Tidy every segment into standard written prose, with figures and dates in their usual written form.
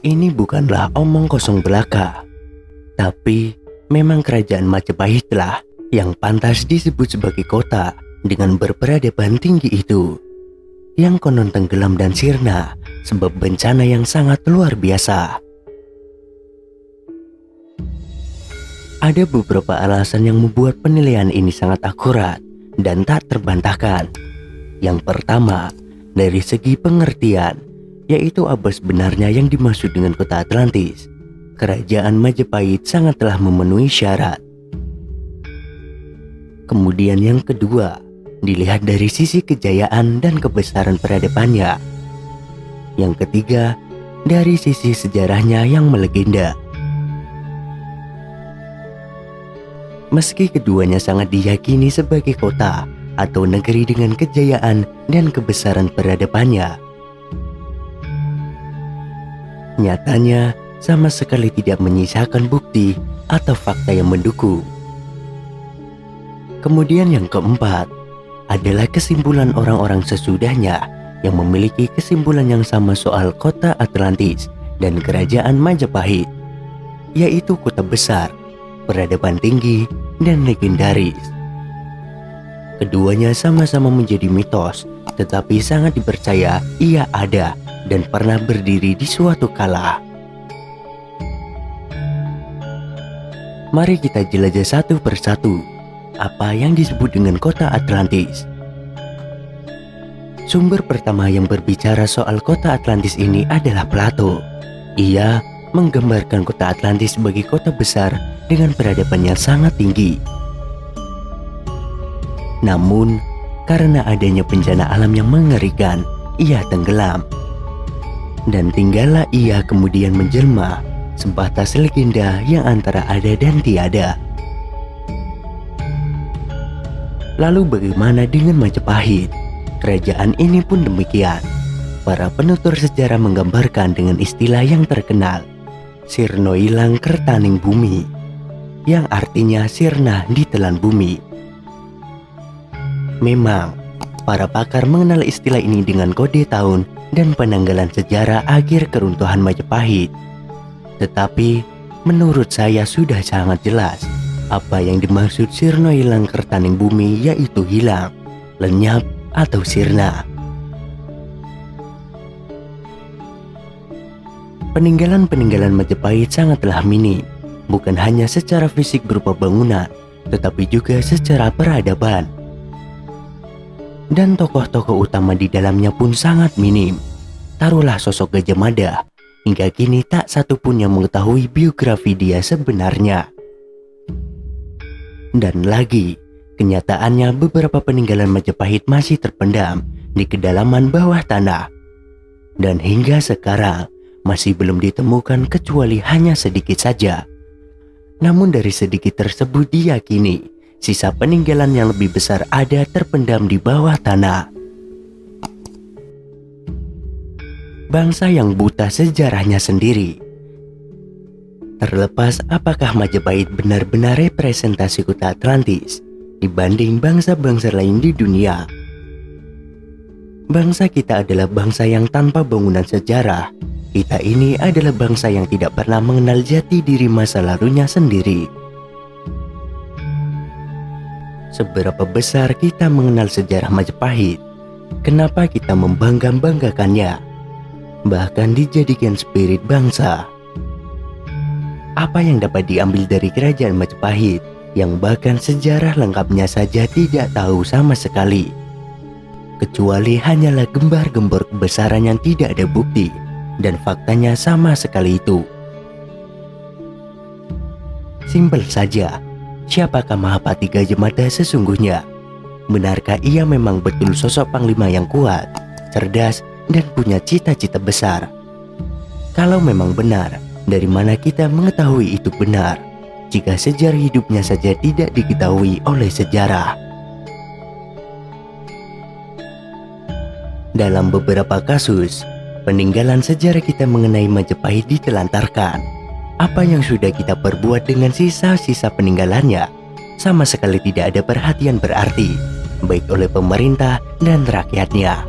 Ini bukanlah omong kosong belaka, tapi memang kerajaan Majapahitlah yang pantas disebut sebagai kota dengan berperadaban tinggi itu, yang konon tenggelam dan sirna sebab bencana yang sangat luar biasa. Ada beberapa alasan yang membuat penilaian ini sangat akurat dan tak terbantahkan. Yang pertama, dari segi pengertian, yaitu apa sebenarnya yang dimaksud dengan kota Atlantis. Kerajaan Majapahit sangatlah memenuhi syarat. Kemudian yang kedua, dilihat dari sisi kejayaan dan kebesaran peradabannya. Yang ketiga, dari sisi sejarahnya yang melegenda. Meski keduanya sangat diyakini sebagai kota atau negeri dengan kejayaan dan kebesaran peradabannya, nyatanya sama sekali tidak menyisakan bukti atau fakta yang mendukung. Kemudian yang keempat adalah kesimpulan orang-orang sesudahnya yang memiliki kesimpulan yang sama soal kota Atlantis dan kerajaan Majapahit, yaitu kota besar, peradaban tinggi, dan legendaris. Keduanya sama-sama menjadi mitos, tetapi sangat dipercaya ia ada dan pernah berdiri di suatu kala. Mari kita jelajah satu persatu apa yang disebut dengan kota Atlantis. Sumber pertama yang berbicara soal kota Atlantis ini adalah Plato. Ia menggambarkan kota Atlantis sebagai kota besar dengan peradaban yang sangat tinggi. Namun, karena adanya bencana alam yang mengerikan, ia tenggelam. Dan tinggallah ia kemudian menjelma sebatas legenda yang antara ada dan tiada. Lalu bagaimana dengan Majapahit? Kerajaan ini pun demikian. Para penutur sejarah menggambarkan dengan istilah yang terkenal, sirna ilang kertaning bumi, yang artinya sirna ditelan bumi. Memang, para pakar mengenal istilah ini dengan kode tahun dan penanggalan sejarah akhir keruntuhan Majapahit. Tetapi, menurut saya sudah sangat jelas apa yang dimaksud sirna ilang kertaning bumi, yaitu hilang, lenyap, atau sirna. Peninggalan-peninggalan Majapahit sangatlah minim, bukan hanya secara fisik berupa bangunan, tetapi juga secara peradaban. Dan tokoh-tokoh utama di dalamnya pun sangat minim. Taruhlah sosok Gajah Mada, hingga kini tak satu pun yang mengetahui biografi dia sebenarnya. Dan lagi, kenyataannya beberapa peninggalan Majapahit masih terpendam di kedalaman bawah tanah. Dan hingga sekarang masih belum ditemukan kecuali hanya sedikit saja. Namun dari sedikit tersebut diyakini sisa peninggalan yang lebih besar ada terpendam di bawah tanah. Bangsa yang buta sejarahnya sendiri. Terlepas apakah Majapahit benar-benar representasi kota Atlantis dibanding bangsa-bangsa lain di dunia. Bangsa kita adalah bangsa yang tanpa bangunan sejarah. Kita ini adalah bangsa yang tidak pernah mengenal jati diri masa lalunya sendiri. Seberapa besar kita mengenal sejarah Majapahit? Kenapa kita membangga-banggakannya? Bahkan dijadikan spirit bangsa. Apa yang dapat diambil dari kerajaan Majapahit yang bahkan sejarah lengkapnya saja tidak tahu sama sekali? Kecuali hanyalah gembar-gembor kebesaran yang tidak ada bukti dan faktanya sama sekali itu. Simpel saja. Siapakah Mahapati Gajah Mada sesungguhnya? Benarkah ia memang betul sosok panglima yang kuat, cerdas, dan punya cita-cita besar? Kalau memang benar, dari mana kita mengetahui itu benar, jika sejarah hidupnya saja tidak diketahui oleh sejarah? Dalam beberapa kasus, peninggalan sejarah kita mengenai Majapahit ditelantarkan. Apa yang sudah kita perbuat dengan sisa-sisa peninggalannya sama sekali tidak ada perhatian berarti, baik oleh pemerintah dan rakyatnya.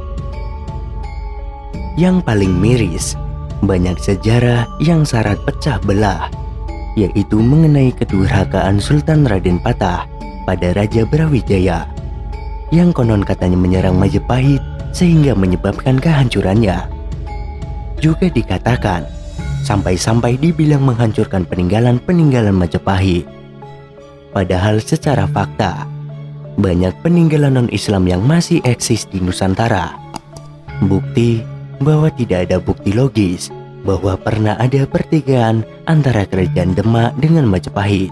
Yang paling miris, banyak sejarah yang syarat pecah belah, yaitu mengenai kedurhakaan Sultan Raden Patah pada Raja Brawijaya, yang konon katanya menyerang Majapahit sehingga menyebabkan kehancurannya. Juga dikatakan, sampai-sampai dibilang menghancurkan peninggalan-peninggalan Majapahit. Padahal secara fakta, banyak peninggalan non-Islam yang masih eksis di Nusantara. Bukti bahwa tidak ada bukti logis bahwa pernah ada pertikaian antara kerajaan Demak dengan Majapahit.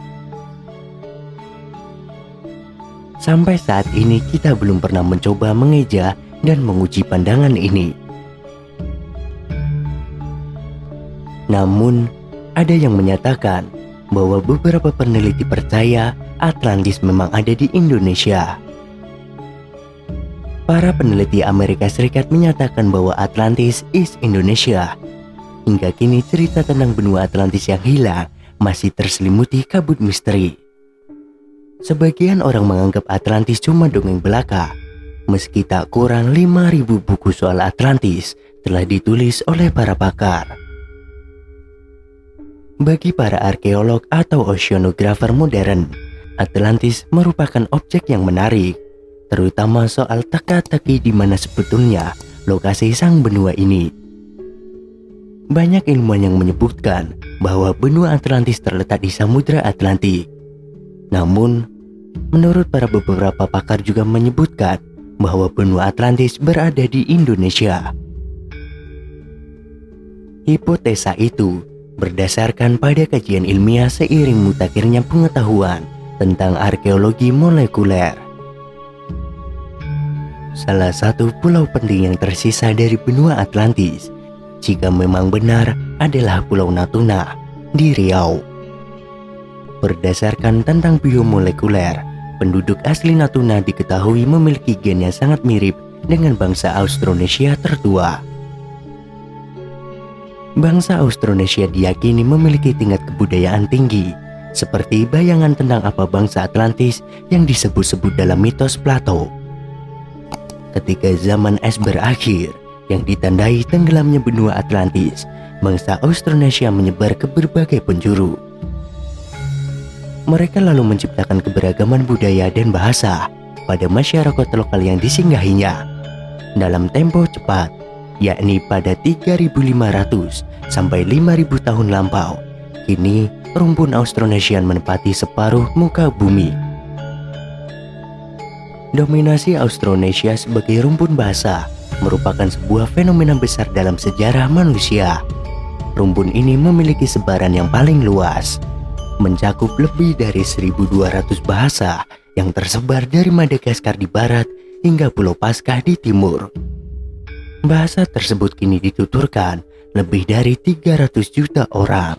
Sampai saat ini kita belum pernah mencoba mengeja dan menguji pandangan ini. Namun, ada yang menyatakan bahwa beberapa peneliti percaya Atlantis memang ada di Indonesia. Para peneliti Amerika Serikat menyatakan bahwa Atlantis is Indonesia. Hingga kini cerita tentang benua Atlantis yang hilang masih terselimuti kabut misteri. Sebagian orang menganggap Atlantis cuma dongeng belaka, meski tak kurang 5.000 buku soal Atlantis telah ditulis oleh para pakar. Bagi para arkeolog atau oceanografer modern, Atlantis merupakan objek yang menarik, terutama soal teka-teki di mana sebetulnya lokasi sang benua ini. Banyak ilmuwan yang menyebutkan bahwa benua Atlantis terletak di Samudra Atlantik. Namun, menurut para beberapa pakar juga menyebutkan bahwa benua Atlantis berada di Indonesia. Hipotesa itu berdasarkan pada kajian ilmiah seiring mutakhirnya pengetahuan tentang arkeologi molekuler. Salah satu pulau penting yang tersisa dari benua Atlantis, jika memang benar, adalah Pulau Natuna di Riau. Berdasarkan tentang biomolekuler, penduduk asli Natuna diketahui memiliki gen yang sangat mirip dengan bangsa Austronesia tertua. Bangsa Austronesia diyakini memiliki tingkat kebudayaan tinggi, seperti bayangan tentang apa bangsa Atlantis yang disebut-sebut dalam mitos Plato. Ketika zaman es berakhir, yang ditandai tenggelamnya benua Atlantis, bangsa Austronesia menyebar ke berbagai penjuru. Mereka lalu menciptakan keberagaman budaya dan bahasa pada masyarakat lokal yang disinggahinya dalam tempo cepat, yakni pada 3.500 sampai 5.000 tahun lampau. Kini rumpun Austronesian menempati separuh muka bumi. Dominasi Austronesia sebagai rumpun bahasa merupakan sebuah fenomena besar dalam sejarah manusia. Rumpun ini memiliki sebaran yang paling luas, mencakup lebih dari 1.200 bahasa yang tersebar dari Madagaskar di barat hingga Pulau Paskah di timur. Bahasa tersebut kini dituturkan lebih dari 300 juta orang.